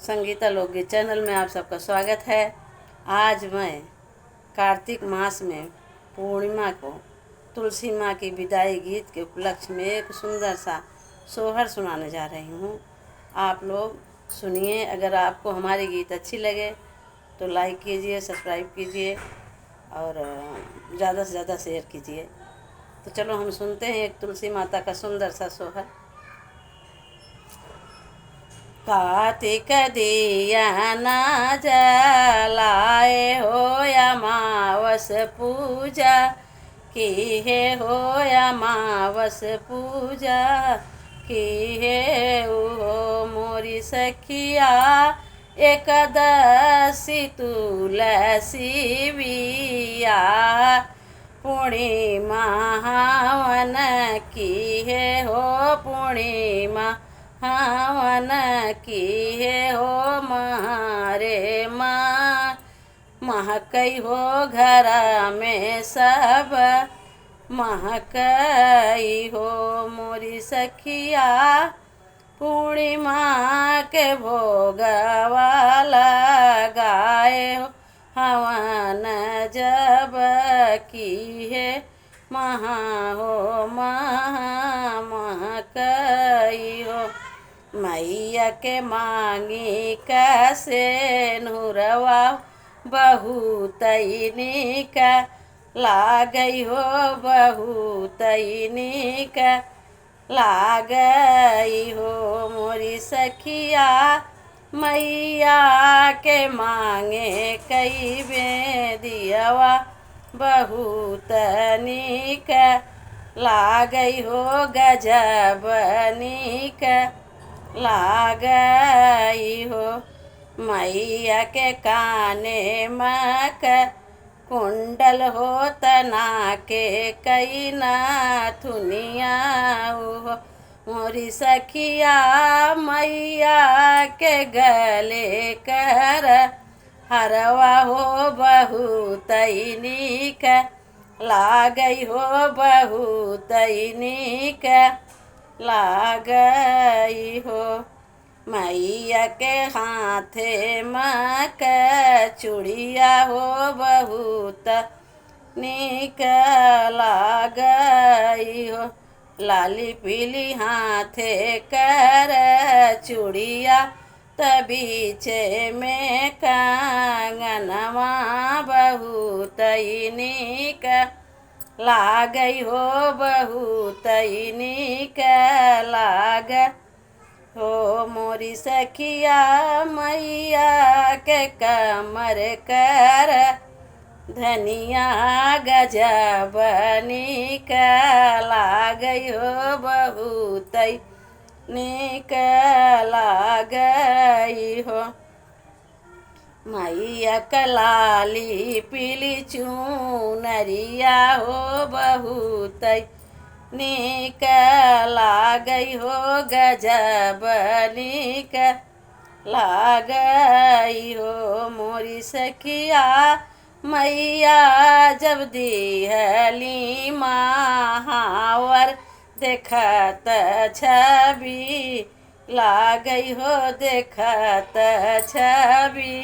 संगीता लोकगीत चैनल में आप सबका स्वागत है। आज मैं कार्तिक मास में पूर्णिमा को तुलसी माँ की विदाई गीत के उपलक्ष्य में एक सुंदर सा सोहर सुनाने जा रही हूँ। आप लोग सुनिए। अगर आपको हमारे गीत अच्छी लगे तो लाइक कीजिए, सब्सक्राइब कीजिए और ज़्यादा से ज़्यादा शेयर कीजिए। तो चलो हम सुनते हैं एक तुलसी माता का सुंदर सा सोहर। कार्तिक दिया ना जलाए हो अमावस पूजा की है, हो अमावस पूजा की है। हो मोरी सखिया एकदशी तुलसी बिया पूर्णिमा हवन की है, हो पूर्णिमा हवन की है। हो मारे माँ महकई हो घर में सब महकई हो मोरी सखिया पूर्णिमा के भोगवा लगाए हो हवन जब की है महा हो महा महकई हो। मैया के मांगी कैसे नूरवा बहुत निक लागई हो, बहुत निक लागई हो मोरी सखिया मैया के मांगे कई बेदियवा बहुत निक लागई हो, गजब निक लागई हो। मैया के काने मक कुंडल हो तना के कई नाथुनिया हो मोरी सखिया मैया के गले कर हरवा हो बहुत निक लागई हो, बहुत निक लागई हो। मैया के हाथे मक चूड़िया हो बहुत निक लागई हो। लाली पीली हाथे कर चूड़िया तबीचे में कंगनवा बहुत निक लागई हो, बहुत निक लाग हो मोरी सखिया मैया के कमर कर धनिया गजब निक लागई हो, बहुत निक लागई हो। मैया कलाली पीली चूनरिया हो बहुत निक लागई हो, गजब निक लागई हो मोरी सखिया मैया जब दिहली महावर देखत छवि लागई हो, देखत छवि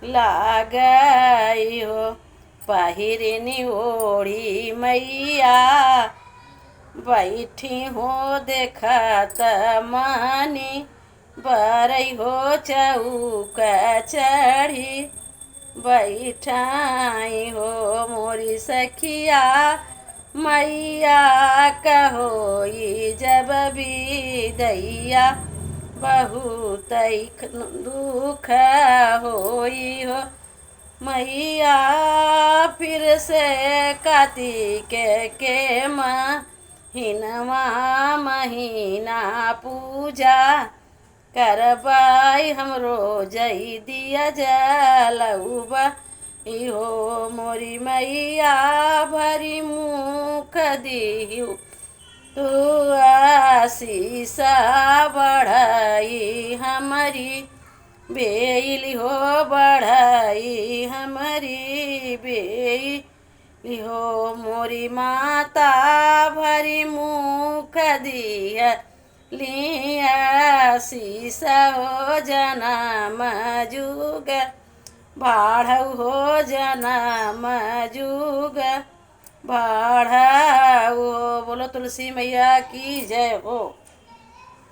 लागई हो। पहिरनी ओढ़ी मैया बैठी हो देखत मनी बरई हो चौक चढ़ी बैठाई हो मोरी सखिया मैया कहोई जब विदैया बहुत दुख होई हो। मैया फिर से कार्तिक के महीनवा महीना पूजा करबाई हमरो जई दिया जलउबा हो मोरी मैया भरी मुख दिहु तू आशीषा बढ़ाई हमारी बेली हो, बढ़ाई हमारी बेली हो मोरी माता भरी मुख दिया लिया शीस हो जनम जुग भाढ़ऊ हो जनम जुग भाढ़ऊ। बोलो तुलसी मैया की जय हो।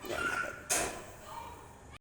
जय माता दी।